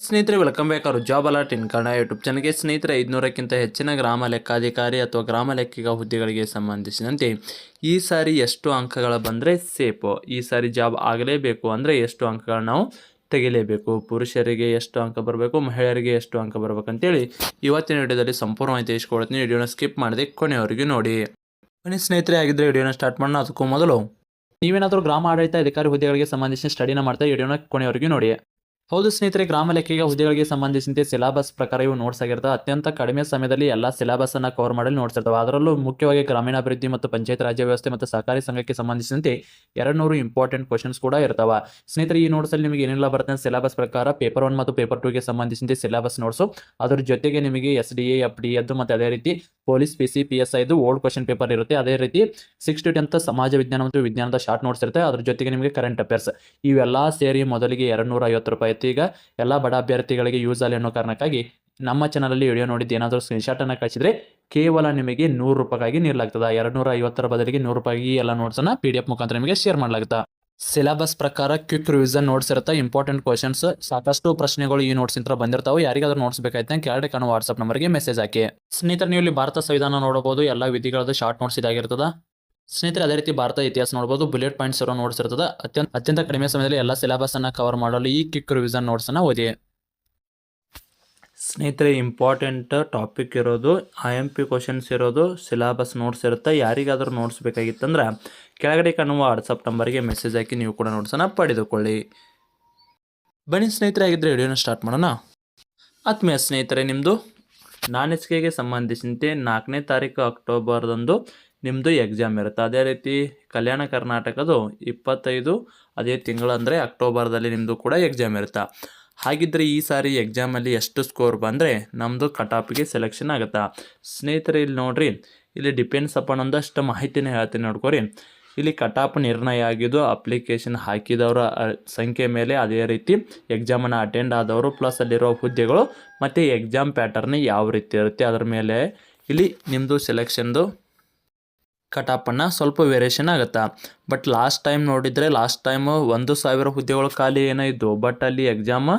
ಸ್ನೇಹಿತರೆ welcome back ಅವರು job alert ಇನ್ Kannada YouTube ಚಾನಲ್ಗೆ. ಸ್ನೇಹಿತರೆ 500ಕ್ಕಿಂತ ಹೆಚ್ಚಿನ ಗ್ರಾಮ ಲೆಕ್ಕಾಧಿಕಾರಿ ಅಥವಾ ಗ್ರಾಮ ಲೆಕ್ಕಿಗ ಹುದ್ದೆಗಳಿಗೆ ಸಂಬಂಧಿಸಿದಂತೆ ಈ ಸಾರಿ ಎಷ್ಟು ಅಂಕಗಳ ಬಂದರೆ ಸೇಫು, ಈ ಸಾರಿ ಜಾಬ್ ಆಗಲೇಬೇಕು ಅಂದರೆ ಎಷ್ಟು ಅಂಕಗಳು ನಾವು ತೆಗಿಲೇಬೇಕು, ಪುರುಷರಿಗೆ ಎಷ್ಟು ಅಂಕ ಬರಬೇಕು, ಮಹಿಳೆಯರಿಗೆ ಎಷ್ಟು ಅಂಕ ಬರಬೇಕಂತೇಳಿ ಇವತ್ತಿನ ವಿಡಿಯೋದಲ್ಲಿ ಸಂಪೂರ್ಣವಾಗಿ ತಿಳಿಸ್ಕೊಡ್ತೀನಿ. ವಿಡಿಯೋನ ಸ್ಕಿಪ್ ಮಾಡದೆ ಕೊನೆಯವರೆಗೂ ನೋಡಿ. ಬನ್ನಿ ಸ್ನೇಹಿತರೆ, ಆಗಿದ್ದರೆ ವಿಡಿಯೋನ ಸ್ಟಾರ್ಟ್ ಮಾಡೋಣ. ಅದಕ್ಕೂ ಮೊದಲು ನೀವೇನಾದರೂ ಗ್ರಾಮ ಆಡಳಿತ ಅಧಿಕಾರಿ ಹುದ್ದೆಗಳಿಗೆ ಸಂಬಂಧಿಸಿ ಸ್ಟಡಿನ ಮಾಡ್ತಾ ವಿಡಿಯೋನ ಕೊನೆಯವರೆಗೂ ನೋಡಿ. ಹೌದು ಸ್ನೇಹಿತರೆ, ಗ್ರಾಮ ಲೆಕ್ಕಿಗ ಹುದ್ದೆಗಳಿಗೆ ಸಂಬಂಧಿಸಿದಂತೆ ಸಿಲೆಬಸ್ ಪ್ರಕಾರ ಇವು ನೋಟ್ಸ್ ಆಗಿರ್ತವೆ. ಅತ್ಯಂತ ಕಡಿಮೆ ಸಮಯದಲ್ಲಿ ಎಲ್ಲ ಸಿಲೆಬಸ್ ಅನ್ನು ಕವರ್ ಮಾಡಲು ನೋಟ್ಸ್ ಇರ್ತವೆ. ಅದರಲ್ಲೂ ಮುಖ್ಯವಾಗಿ ಗ್ರಾಮೀಣಾಭಿವೃದ್ಧಿ ಮತ್ತು ಪಂಚಾಯತ್ ರಾಜ್ಯ ವ್ಯವಸ್ಥೆ ಮತ್ತು ಸಹಕಾರಿ ಸಂಘಕ್ಕೆ ಸಂಬಂಧಿಸಿದಂತೆ 200 ಇಂಪಾರ್ಟೆಂಟ್ ಕ್ವಶನ್ಸ್ ಕೂಡ ಇರ್ತವೆ. ಸ್ನೇಹಿತರೆ, ಈ ನೋಟ್ಸಲ್ಲಿ ನಿಮಗೆ ಏನೆಲ್ಲ ಬರುತ್ತೆ ಸಿಲೆಬಸ್ ಪ್ರಕಾರ ಪೇಪರ್ 1 ಮತ್ತು ಪೇಪರ್ 2ಗೆ ಸಂಬಂಧಿಸಿದಂತೆ ಸಿಲೆಬಸ್ ನೋಟ್ಸು, ಅದರ ಜೊತೆಗೆ ನಿಮಗೆ SDA FD ಅದು ಮತ್ತು ಅದೇ ರೀತಿ ಪೊಲೀಸ್ PC PSI ಇದು ಓಲ್ಡ್ ಕ್ವಶನ್ ಪೇಪರ್ ಇರುತ್ತೆ. ಅದೇ ರೀತಿ 6 to 10th ಸಮಾಜ ವಿಜ್ಞಾನ ಮತ್ತು ವಿಜ್ಞಾನದ ಶಾರ್ಟ್ ನೋಟ್ಸ್ ಇರುತ್ತೆ. ಅದ್ರ ಜೊತೆಗೆ ನಿಮಗೆ ಕರೆಂಟ್ ಅಫೇರ್ಸ್ ಇವೆಲ್ಲ ಸೇರಿ ಮೊದಲಿಗೆ 250 ರೂಪಾಯಿ ಇತ್ತು. ಈಗ ಎಲ್ಲ ಬಡ ಅಭ್ಯರ್ಥಿಗಳಿಗೆ ಯೂಸ್ ಆಗಲಿ ಅನ್ನೋ ಕಾರಣಕ್ಕಾಗಿ ನಮ್ಮ ಚಾನಲಲ್ಲಿ ವಿಡಿಯೋ ನೋಡಿದ್ದು ಏನಾದರೂ ಸ್ಕ್ರೀನ್ಶಾಟ್ ಅನ್ನು ಕಳಿಸಿದ್ರೆ ಕೇವಲ ನಿಮಗೆ 100 ರೂಪಾಯಿಗಾಗಿ ನೀಡಲಾಗ್ತದೆ. 250 ಬದಲಿಗೆ 100 ರೂಪಾಯಿಗೆ ಎಲ್ಲ ನೋಟ್ಸನ್ನು PDF ಮುಖಾಂತರ ನಿಮಗೆ ಶೇರ್ ಮಾಡಲಾಗುತ್ತೆ. ಸಿಲೆಬಸ್ ಪ್ರಕಾರ ಕ್ವಿಕ್ ರಿವಿಷನ್ ನೋಟ್ಸ್ ಇರುತ್ತೆ. ಇಂಪಾರ್ಟೆಂಟ್ ಕ್ವಶನ್ಸ್ ಸಾಕಷ್ಟು ಪ್ರಶ್ನೆಗಳು ಈ ನೋಟ್ಸ್ ಇಂತ ಬಂದಿರ್ತಾವೆ. ಯಾರಿಗಾದ್ರೂ ನೋಟ್ಸ್ ಬೇಕಾಯ್ತು ಕೆಳಗಡೆ ಕಾಣುವ ವಾಟ್ಸ್ಆಪ್ ನಂಬರ್ಗೆ ಮೆಸೇಜ್ ಹಾಕಿ. ಸ್ನೇಹಿತರೆ, ನೀವು ಇಲ್ಲಿ ಭಾರತ ಸಂವಿಧಾನ ನೋಡಬಹುದು. ಎಲ್ಲ ವಿಧಿಗಳದ್ದು ಶಾರ್ಟ್ ನೋಟ್ಸ್ ಇದಾಗಿರ್ತದೆ. ಸ್ನೇಹಿತರೆ, ಅದೇ ರೀತಿ ಭಾರತ ಇತಿಹಾಸ ನೋಡಬಹುದು. ಬುಲೆಟ್ ಪಾಯಿಂಟ್ಸ್ ಇರೋ ನೋಟ್ಸ್ ಇರ್ತದೆ. ಅತ್ಯಂತ ಕಡಿಮೆ ಸಮಯದಲ್ಲಿ ಎಲ್ಲ ಸಿಲೆಬಸ್ ಅನ್ನ ಕವರ್ ಮಾಡಲು ಈ ಕ್ವಿಕ್ ರಿವಿಷನ್ ನೋಟ್ಸ್ ಅನ್ನ ಓದಿ. ಸ್ನೇಹಿತರೆ, ಇಂಪಾರ್ಟೆಂಟ್ ಟಾಪಿಕ್ ಇರೋದು, IMP ಕ್ವಶನ್ಸ್ ಇರೋದು, ಸಿಲೆಬಸ್ ನೋಟ್ಸ್ ಇರುತ್ತೆ. ಯಾರಿಗಾದ್ರೂ ನೋಟ್ಸ್ ಬೇಕಾಗಿತ್ತಂದ್ರೆ ಕೆಳಗಡೆ ಕಾಣುವ ವಾಟ್ಸಪ್ ನಂಬರ್ಗೆ ಮೆಸೇಜ್ ಹಾಕಿ ನೀವು ಕೂಡ ನೋಟ್ಸನ್ನು ಪಡೆದುಕೊಳ್ಳಿ. ಬನ್ನಿ ಸ್ನೇಹಿತರೆ, ಆಗಿದ್ದರೆ ವಿಡಿಯೋನ ಸ್ಟಾರ್ಟ್ ಮಾಡೋಣ. ಆತ್ಮೀಯ ಸ್ನೇಹಿತರೆ, ನಿಮ್ಮದು ನಾನ್-HK ಸಂಬಂಧಿಸಿದಂತೆ 4ನೇ ತಾರೀಕು ಅಕ್ಟೋಬರ್ದಂದು ನಿಮ್ಮದು ಎಕ್ಸಾಮ್ ಇರುತ್ತೆ. ಅದೇ ರೀತಿ ಕಲ್ಯಾಣ ಕರ್ನಾಟಕದು 25 ಅದೇ ತಿಂಗಳು ಅಂದರೆ ಅಕ್ಟೋಬರ್ದಲ್ಲಿ ನಿಮ್ಮದು ಕೂಡ ಎಕ್ಸಾಮ್ ಇರುತ್ತೆ. ಹಾಗಿದ್ದರೆ ಈ ಸಾರಿ ಎಕ್ಸಾಮಲ್ಲಿ ಎಷ್ಟು ಸ್ಕೋರ್ ಬಂದರೆ ನಮ್ಮದು ಕಟಾಪಿಗೆ ಸೆಲೆಕ್ಷನ್ ಆಗುತ್ತಾ. ಸ್ನೇಹಿತರೆ, ಇಲ್ಲಿ ನೋಡ್ರಿ, ಇಲ್ಲಿ ಡಿಪೆಂಡ್ಸ್ ಅಪಾನ್ ಒಂದಷ್ಟು ಮಾಹಿತಿನ ಹೇಳ್ತೀನಿ ನೋಡ್ಕೊರಿ. ಇಲ್ಲಿ ಕಟಾಪ್ ನಿರ್ಣಯ ಆಗಿದ್ದು ಅಪ್ಲಿಕೇಶನ್ ಹಾಕಿದವರ ಸಂಖ್ಯೆ ಮೇಲೆ, ಅದೇ ರೀತಿ ಎಕ್ಸಾಮನ್ನು ಅಟೆಂಡ್ ಆದವರು ಪ್ಲಸ್ ಅಲ್ಲಿರೋ ಹುದ್ದೆಗಳು ಮತ್ತು ಎಕ್ಸಾಮ್ ಪ್ಯಾಟರ್ನ್ ಯಾವ ರೀತಿ ಇರುತ್ತೆ ಅದರ ಮೇಲೆ ಇಲ್ಲಿ ನಿಮ್ಮದು ಸೆಲೆಕ್ಷನ್ದು ಕಟಾಪನ್ನು ಸ್ವಲ್ಪ ವೇರಿಯೇಷನ್ ಆಗುತ್ತೆ. ಬಟ್ ಲಾಸ್ಟ್ ಟೈಮ್ ನೋಡಿದರೆ 1,000 ಹುದ್ದೆಗಳು ಖಾಲಿ ಏನೋ ಇದ್ದು, ಬಟ್ ಅಲ್ಲಿ ಎಕ್ಸಾಮ್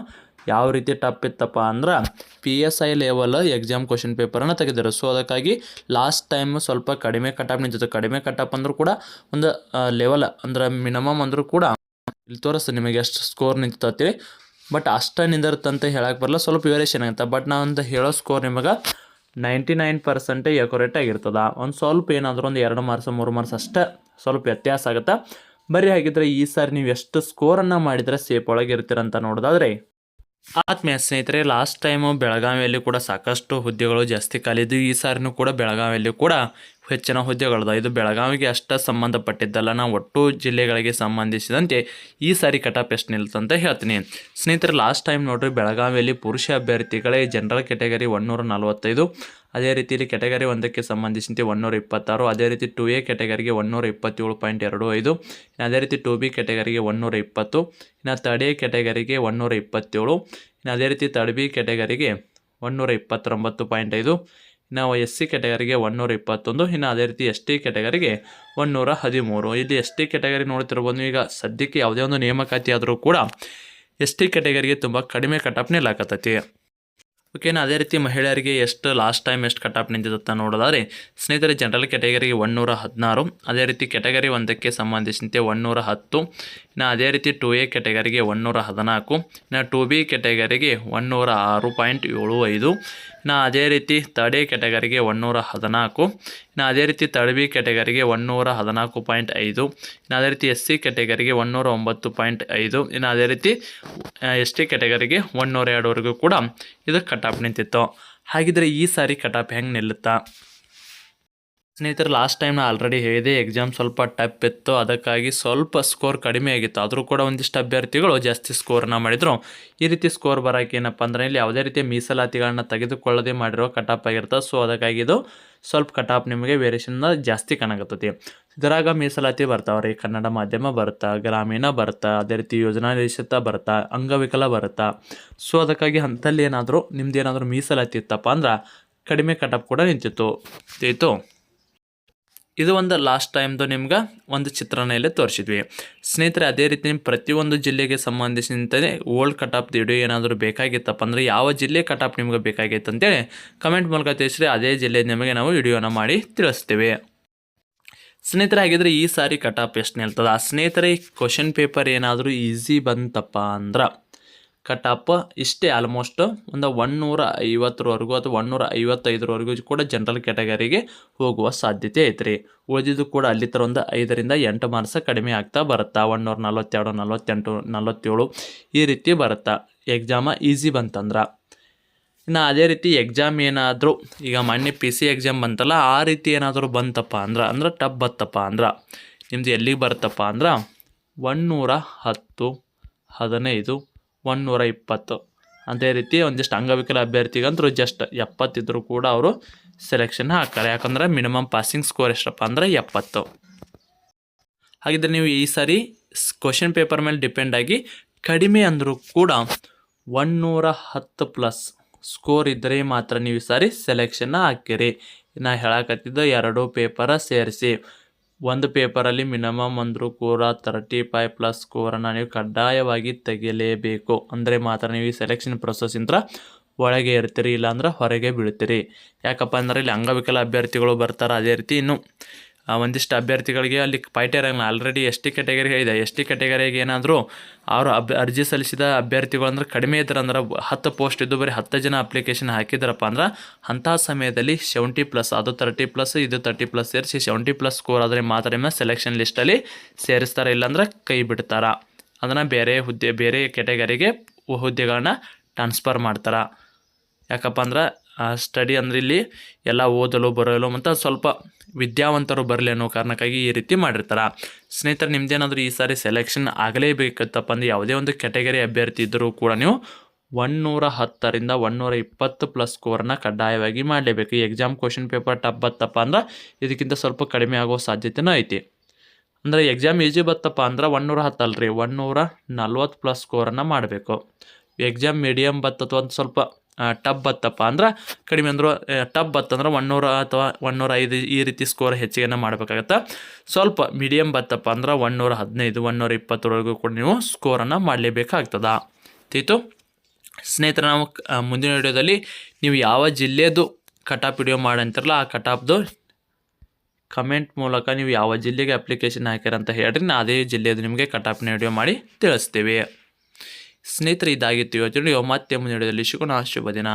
ಯಾವ ರೀತಿ ಟಫ್ ಇತ್ತಪ್ಪ ಅಂದ್ರೆ PSI ಲೆವೆಲ್ ಎಕ್ಸಾಮ್ ಕ್ವಶನ್ ಪೇಪರನ್ನು ತೆಗೆದರು. ಸೊ ಅದಕ್ಕಾಗಿ ಲಾಸ್ಟ್ ಟೈಮ್ ಸ್ವಲ್ಪ ಕಡಿಮೆ ಕಟಾಪ್ ನಿಂತಿತ್ತು. ಕಡಿಮೆ ಕಟಾಪ್ ಅಂದರೂ ಕೂಡ ಒಂದು ಲೆವೆಲ್ ಅಂದ್ರೆ ಮಿನಿಮಮ್ ಅಂದರೂ ಕೂಡ ಇಲ್ಲಿ ತೋರಿಸ್ತದೆ ನಿಮಗೆ ಎಷ್ಟು ಸ್ಕೋರ್ ನಿಂತತಿ. ಬಟ್ ಅಷ್ಟೇ ನಿಂದಿರುತ್ತಂತ ಹೇಳಕ್ಕೆ ಬರಲ್ಲ, ಸ್ವಲ್ಪ ವೇರಿಯೇಷನ್ ಆಗುತ್ತೆ. ಬಟ್ ನಾನು ಹೇಳೋ ಸ್ಕೋರ್ ನಿಮಗೆ 99% ಎಕ್ಯುರೇಟ್ ಆಗಿರ್ತದೆ. ಒಂದು ಸ್ವಲ್ಪ ಏನಾದರೂ ಒಂದು 2 ಮಾರ್ಕ್ಸ್ 3 ಮಾರ್ಕ್ಸ್ ಅಷ್ಟೇ ಸ್ವಲ್ಪ ವ್ಯತ್ಯಾಸ ಆಗುತ್ತೆ. ಬರೀ ಹಾಗಿದ್ರೆ ಈ ಸಾರಿ ನೀವು ಎಷ್ಟು ಸ್ಕೋರನ್ನು ಮಾಡಿದರೆ ಸೇಫ್ ಒಳಗೆ ಇರ್ತೀರಂತ ನೋಡೋದಾದರೆ, ಆತ್ಮೀಯ ಸ್ನೇಹಿತರೆ, ಲಾಸ್ಟ್ ಟೈಮು ಬೆಳಗಾವಿಯಲ್ಲಿ ಕೂಡ ಸಾಕಷ್ಟು ಹುದ್ದೆಗಳು ಜಾಸ್ತಿ ಖಾಲಿದ್ದು. ಈ ಸಾರಿನೂ ಕೂಡ ಬೆಳಗಾವಿಯಲ್ಲಿ ಕೂಡ ಹೆಚ್ಚಿನ ಹುದ್ದೆಗಳದ. ಇದು ಬೆಳಗಾವಿಗೆ ಅಷ್ಟೇ ಸಂಬಂಧಪಟ್ಟಿದ್ದಲ್ಲ, ನಾವು ಒಟ್ಟು ಜಿಲ್ಲೆಗಳಿಗೆ ಸಂಬಂಧಿಸಿದಂತೆ ಈ ಸಾರಿ ಕಟಾಪ್ ಎಷ್ಟು ನಿಲ್ತಂತ ಹೇಳ್ತೀನಿ. ಸ್ನೇಹಿತರೆ, ಲಾಸ್ಟ್ ಟೈಮ್ ನೋಡ್ರಿ, ಬೆಳಗಾವಿಯಲ್ಲಿ ಪುರುಷ ಅಭ್ಯರ್ಥಿಗಳೇ ಜನರಲ್ ಕ್ಯಾಟಗರಿ 145, ಅದೇ ರೀತಿಯಲ್ಲಿ ಕ್ಯಾಟಗರಿ 1ಕ್ಕೆ ಸಂಬಂಧಿಸಿದಂತೆ 126, ಅದೇ ರೀತಿ 2A ಕ್ಯಾಟಗರಿಗೆ 127.25, ಅದೇ ರೀತಿ 2B ಕ್ಯಾಟಗರಿಗೆ 120, ಇನ್ನು 3A ಕ್ಯಾಟಗರಿಗೆ 127, ಇನ್ನು ಅದೇ ರೀತಿ 3B ಕ್ಯಾಟಗರಿಗೆ 129.5, ನಾವು SC ಕ್ಯಾಟಗರಿಗೆ 121, ಇನ್ನು ಅದೇ ರೀತಿ ST ಕ್ಯಾಟಗರಿಗೆ 113. ಇಲ್ಲಿ ST ಕ್ಯಾಟಗರಿ ನೋಡ್ತಿರ್ಬೋದು. ಈಗ ಸದ್ಯಕ್ಕೆ ಯಾವುದೇ ಒಂದು ನೇಮಕಾತಿ ಆದರೂ ಕೂಡ ST ಕ್ಯಾಟಗರಿಗೆ ತುಂಬ ಕಡಿಮೆ ಕಟಾಪ್ ನಿಲ್ಲಾಕತ್ತೈತಿ. ಓಕೆನಾ. ಅದೇ ರೀತಿ ಮಹಿಳೆಯರಿಗೆ ಎಷ್ಟು ಲಾಸ್ಟ್ ಟೈಮ್ ಎಷ್ಟು ಕಟಾಪ್ ನಿಂತಿದ್ದಂತ ನೋಡೋದಾದ್ರೆ, ಸ್ನೇಹಿತರೆ, ಜನರಲ್ ಕ್ಯಾಟಗರಿಗೆ 116, ಅದೇ ರೀತಿ ಕ್ಯಾಟಗರಿ 1ಕ್ಕೆ ಸಂಬಂಧಿಸಿದಂತೆ 110, ಇನ್ನು ಅದೇ ರೀತಿ 2A ಕ್ಯಾಟಗರಿಗೆ 114, ಇನ್ನು 2B ಕ್ಯಾಟಗರಿಗೆ 106.75, ಇನ್ನು ಅದೇ ರೀತಿ 3A ಕ್ಯಾಟಗರಿಗೆ 114, ಇನ್ನು ಅದೇ ರೀತಿ 3B ಕ್ಯಾಟಗರಿಗೆ 114.5, ಇನ್ನು ಅದೇ ರೀತಿ SC ಕ್ಯಾಟಗರಿಗೆ 109.5, ಇನ್ನು ಅದೇ ರೀತಿ ST ಕ್ಯಾಟಗರಿಗೆ 102ವರೆಗೂ ಕೂಡ ಇದು ಕಟಾಪ್ ನಿಂತಿತ್ತು. ಹಾಗಿದ್ರೆ ಈ ಸಾರಿ ಕಟಾಪ್ ಹೆಂಗೆ ನಿಲ್ಲುತ್ತಾ ಸ್ನೇಹಿತರೆ, ಲಾಸ್ಟ್ ಟೈಮ್ ನಾನು ಆಲ್ರೆಡಿ ಹೇಳಿದೆ, ಎಕ್ಸಾಮ್ ಸ್ವಲ್ಪ ಟಫ್ ಇತ್ತು. ಅದಕ್ಕಾಗಿ ಸ್ವಲ್ಪ ಸ್ಕೋರ್ ಕಡಿಮೆ ಆಗಿತ್ತು. ಆದರೂ ಕೂಡ ಒಂದಿಷ್ಟು ಅಭ್ಯರ್ಥಿಗಳು ಜಾಸ್ತಿ ಸ್ಕೋರನ್ನ ಮಾಡಿದರು. ಈ ರೀತಿ ಸ್ಕೋರ್ ಬರೋಕೆ ಏನಪ್ಪ ಅಂದರೆ ಇಲ್ಲಿ ಯಾವುದೇ ರೀತಿಯ ಮೀಸಲಾತಿಗಳನ್ನ ತೆಗೆದುಕೊಳ್ಳದೆ ಮಾಡಿರೋ ಕಟಾಪ್ ಆಗಿರ್ತದೆ. ಸೊ ಅದಕ್ಕಾಗಿ ಇದು ಸ್ವಲ್ಪ ಕಟಾಪ್ ನಿಮಗೆ ವೇರಿಯೇಷನ್ ಜಾಸ್ತಿ ಕಾಣಕತ್ತೈತಿ. ಇದರಾಗ ಮೀಸಲಾತಿ ಬರ್ತಾವ್ರಿ, ಕನ್ನಡ ಮಾಧ್ಯಮ ಬರುತ್ತಾ, ಗ್ರಾಮೀಣ ಬರುತ್ತಾ, ಅದೇ ರೀತಿ ಯೋಜನಾ ನಿಶ್ಚಿತ ಬರುತ್ತಾ, ಅಂಗವಿಕಲ ಬರುತ್ತಾ. ಸೊ ಅದಕ್ಕಾಗಿ ಅಂಥಲ್ಲಿ ಏನಾದರೂ ನಿಮ್ದು ಏನಾದರೂ ಮೀಸಲಾತಿ ಇತ್ತಪ್ಪ ಅಂದ್ರೆ ಕಡಿಮೆ ಕಟಾಪ್ ಕೂಡ ನಿಂತಿತ್ತು. ಇದು ಒಂದು ಲಾಸ್ಟ್ ಟೈಮ್ದು ನಿಮ್ಗೆ ಒಂದು ಚಿತ್ರಣ ಇಲ್ಲಿ ತೋರಿಸಿದ್ವಿ ಸ್ನೇಹಿತರೆ. ಅದೇ ರೀತಿ ಪ್ರತಿಯೊಂದು ಜಿಲ್ಲೆಗೆ ಸಂಬಂಧಿಸಿದಂತೆ ಓಲ್ಡ್ ಕಟ್ ಆಫ್ ವಿಡಿಯೋ ಏನಾದರೂ ಬೇಕಾಗಿತ್ತಪ್ಪ ಅಂದರೆ ಯಾವ ಜಿಲ್ಲೆ ಕಟ್ ಆಫ್ ನಿಮ್ಗೆ ಬೇಕಾಗಿತ್ತು ಅಂತೇಳಿ ಕಮೆಂಟ್ ಮೂಲಕ ತಿಳಿಸ್ರಿ. ಅದೇ ಜಿಲ್ಲೆ ನಿಮಗೆ ನಾವು ವಿಡಿಯೋನ ಮಾಡಿ ತಿಳಿಸ್ತೇವೆ ಸ್ನೇಹಿತರೆ. ಹಾಗಿದ್ರೆ ಈ ಸಾರಿ ಕಟ್ ಆಫ್ ಎಷ್ಟು ನಿಲ್ತದ ಸ್ನೇಹಿತರೆ? ಕ್ವಶನ್ ಪೇಪರ್ ಏನಾದರೂ ಈಸಿ ಬಂತಪ್ಪ ಅಂದ್ರೆ ಕಟ್ ಆಫ್ ಇಷ್ಟೇ, ಆಲ್ಮೋಸ್ಟ್ ಒಂದು 150ವರೆಗೂ ಅಥವಾ 155ವರೆಗೂ ಕೂಡ ಜನರಲ್ ಕ್ಯಾಟಗರಿಗೆ ಹೋಗುವ ಸಾಧ್ಯತೆ ಐತ್ರಿ. ಉಳಿದಿದ್ದು ಕೂಡ ಅಲ್ಲಿ ಥರ ಒಂದು 5ರಿಂದ 8 ಮಾರ್ಕ್ಸ್ ಕಡಿಮೆ ಆಗ್ತಾ ಬರುತ್ತಾ. 142, 48, 47 ಈ ರೀತಿ ಬರುತ್ತಾ ಎಕ್ಸಾಮ ಈಸಿ ಬಂತಂದ್ರೆ. ಇನ್ನು ಅದೇ ರೀತಿ ಎಕ್ಸಾಮ್ ಏನಾದರೂ ಈಗ ಮೊನ್ನೆ PC ಎಕ್ಸಾಮ್ ಬಂತಲ್ಲ, ಆ ರೀತಿ ಏನಾದರೂ ಬಂತಪ್ಪ ಅಂದ್ರೆ ಟಫ್ ಬತ್ತಪ್ಪ ಅಂದ್ರೆ ನಿಮ್ದು ಎಲ್ಲಿಗೆ ಬರುತ್ತಪ್ಪ ಅಂದ್ರೆ 110, 15, 120 ಅದೇ ರೀತಿ ಒಂದಿಷ್ಟು ಅಂಗವಿಕಲ ಅಭ್ಯರ್ಥಿಗಂತರೂ ಜಸ್ಟ್ 70 ಇದ್ದರೂ ಕೂಡ ಅವರು ಸೆಲೆಕ್ಷನ್ ಹಾಕ್ತಾರೆ. ಯಾಕಂದ್ರೆ ಮಿನಿಮಮ್ ಪಾಸಿಂಗ್ ಸ್ಕೋರ್ ಎಷ್ಟಪ್ಪ ಅಂದರೆ 70. ಹಾಗಿದ್ರೆ ನೀವು ಈ ಸಾರಿ ಕ್ವಶನ್ ಪೇಪರ್ ಮೇಲೆ ಡಿಪೆಂಡ್ ಆಗಿ ಕಡಿಮೆ ಅಂದರೂ ಕೂಡ 110+ ಸ್ಕೋರ್ ಇದ್ದರೆ ಮಾತ್ರ ನೀವು ಈ ಸಾರಿ ಸೆಲೆಕ್ಷನ್ನ ಹಾಕಿರಿ. ನಾ ಹೇಳಕತ್ತಿದ್ದು 2 ಪೇಪರ ಸೇರಿಸಿ ಒಂದು ಪೇಪರಲ್ಲಿ ಮಿನಿಮಮ್ ಅಂದರೂ ಕೂಡ 35+ ಸ್ಕೋರನ್ನು ನೀವು ಕಡ್ಡಾಯವಾಗಿ ತೆಗೆಯಲೇಬೇಕು. ಅಂದರೆ ಮಾತ್ರ ನೀವು ಈ ಸೆಲೆಕ್ಷನ್ ಪ್ರೊಸೆಸ್ಸಿಂದ ಒಳಗೆ ಇರ್ತೀರಿ, ಇಲ್ಲಾಂದ್ರೆ ಹೊರಗೆ ಬೀಳ್ತೀರಿ. ಯಾಕಪ್ಪ ಅಂದರೆ ಇಲ್ಲಿ ಅಂಗವಿಕಲ ಅಭ್ಯರ್ಥಿಗಳು ಬರ್ತಾರೆ. ಅದೇ ರೀತಿ ಇನ್ನು ಒಂದಿಷ್ಟು ಅಭ್ಯರ್ಥಿಗಳಿಗೆ ಅಲ್ಲಿ ಪಾಯ್ಟೇರಂಗಿಲ್ಲ. ಆಲ್ರೆಡಿ ST ಕ್ಯಾಟಗರಿ ಇದೆ. ST ಕ್ಯಾಟಗರಿಗೆ ಏನಾದರೂ ಅವರು ಅರ್ಜಿ ಸಲ್ಲಿಸಿದ ಅಭ್ಯರ್ಥಿಗಳು ಅಂದ್ರೆ ಕಡಿಮೆ ಇದ್ರೆ ಅಂದ್ರೆ 10 ಪೋಸ್ಟ್ ಇದ್ದು ಬರೀ 10 ಜನ ಅಪ್ಲಿಕೇಶನ್ ಹಾಕಿದ್ರಪ್ಪ ಅಂದ್ರೆ ಅಂಥ ಸಮಯದಲ್ಲಿ 70+, ಅದು 30+, ಇದು 30+ ಸೇರಿಸಿ 70+ ಸ್ಕೋರ್ ಆದರೆ ಮಾತ್ರ ಸೆಲೆಕ್ಷನ್ ಲಿಸ್ಟಲ್ಲಿ ಸೇರಿಸ್ತಾರೆ, ಇಲ್ಲಾಂದ್ರೆ ಕೈ ಬಿಡ್ತಾರೆ. ಅದನ್ನು ಬೇರೆ ಕ್ಯಾಟಗರಿಗೆ ಹುದ್ದೆಗಳನ್ನ ಟ್ರಾನ್ಸ್ಫರ್ ಮಾಡ್ತಾರೆ. ಯಾಕಪ್ಪ ಅಂದ್ರೆ ಸ್ಟಡಿ ಅಂದ್ರೆ ಇಲ್ಲಿ ಎಲ್ಲ ಓದಲು ಬರೋಲು ಮತ್ತು ಸ್ವಲ್ಪ ವಿದ್ಯಾವಂತರು ಬರಲಿ ಅನ್ನೋ ಕಾರಣಕ್ಕಾಗಿ ಈ ರೀತಿ ಮಾಡಿರ್ತಾರೆ. ಸ್ನೇಹಿತರೆ, ನಿಮ್ದೇನಾದರೂ ಈ ಸಾರಿ ಸೆಲೆಕ್ಷನ್ ಆಗಲೇಬೇಕತ್ತಪ್ಪ ಅಂದರೆ ಯಾವುದೇ ಒಂದು ಕ್ಯಾಟಗರಿ ಅಭ್ಯರ್ಥಿ ಇದ್ದರೂ ಕೂಡ ನೀವು 110ರಿಂದ 120+ ಸ್ಕೋರನ್ನು ಕಡ್ಡಾಯವಾಗಿ ಮಾಡಲೇಬೇಕು. ಈ ಎಕ್ಸಾಮ್ ಕ್ವಶನ್ ಪೇಪರ್ ಟಫ್ ಬತ್ತಪ್ಪ ಅಂದ್ರೆ ಇದಕ್ಕಿಂತ ಸ್ವಲ್ಪ ಕಡಿಮೆ ಆಗೋ ಸಾಧ್ಯತೆಯೂ ಐತಿ. ಅಂದರೆ ಎಕ್ಸಾಮ್ ಈಜಿ ಬತ್ತಪ್ಪ ಅಂದ್ರೆ 110 ಅಲ್ರಿ, 140+ ಸ್ಕೋರನ್ನು ಮಾಡಬೇಕು. ಎಕ್ಸಾಮ್ ಮೀಡಿಯಮ್ ಬತ್ತಅಥವಾ ಒಂದು ಸ್ವಲ್ಪ ಟಫ್ ಬತ್ತಪ್ಪ ಅಂದ್ರೆ ಕಡಿಮೆ ಅಂದರೂ ಟಫ್ ಬತ್ತಂದ್ರೆ 100 ಅಥವಾ 105 ಈ ರೀತಿ ಸ್ಕೋರ್ ಹೆಚ್ಚಿಗೆ ಮಾಡಬೇಕಾಗತ್ತೆ. ಸ್ವಲ್ಪ ಮೀಡಿಯಮ್ ಬತ್ತಪ್ಪ ಅಂದ್ರೆ 115, 120ವರೆಗೂ ಕೂಡ ನೀವು ಸ್ಕೋರನ್ನು ಮಾಡಲೇಬೇಕಾಗ್ತದೆ. ಆಯಿತು ಸ್ನೇಹಿತರೆ, ನಾವು ಮುಂದಿನ ವಿಡಿಯೋದಲ್ಲಿ ನೀವು ಯಾವ ಜಿಲ್ಲೆದು ಕಟ್ ಆಫ್ ವಿಡಿಯೋ ಮಾಡಂತಿರಲ್ಲ ಆ ಕಟ್ ಆಫ್ದು ಕಮೆಂಟ್ ಮೂಲಕ ನೀವು ಯಾವ ಜಿಲ್ಲೆಗೆ ಅಪ್ಲಿಕೇಶನ್ ಹಾಕಿರಂತ ಹೇಳ್ರಿ, ನಾ ಅದೇ ಜಿಲ್ಲೆದು ನಿಮಗೆ ಕಟ್ ಆಫ್ನ ವಿಡಿಯೋ ಮಾಡಿ ತಿಳಿಸ್ತೀವಿ. ಸ್ನೇಹಿತರೆ, ಇದಾಗಿತ್ತು ಇವತ್ತು. ಮತ್ತೆ ಮುಂದಿನ ವಿಡಿಯೋದಲ್ಲಿ ಸಿಗೋಣ. ಶುಭ ದಿನ.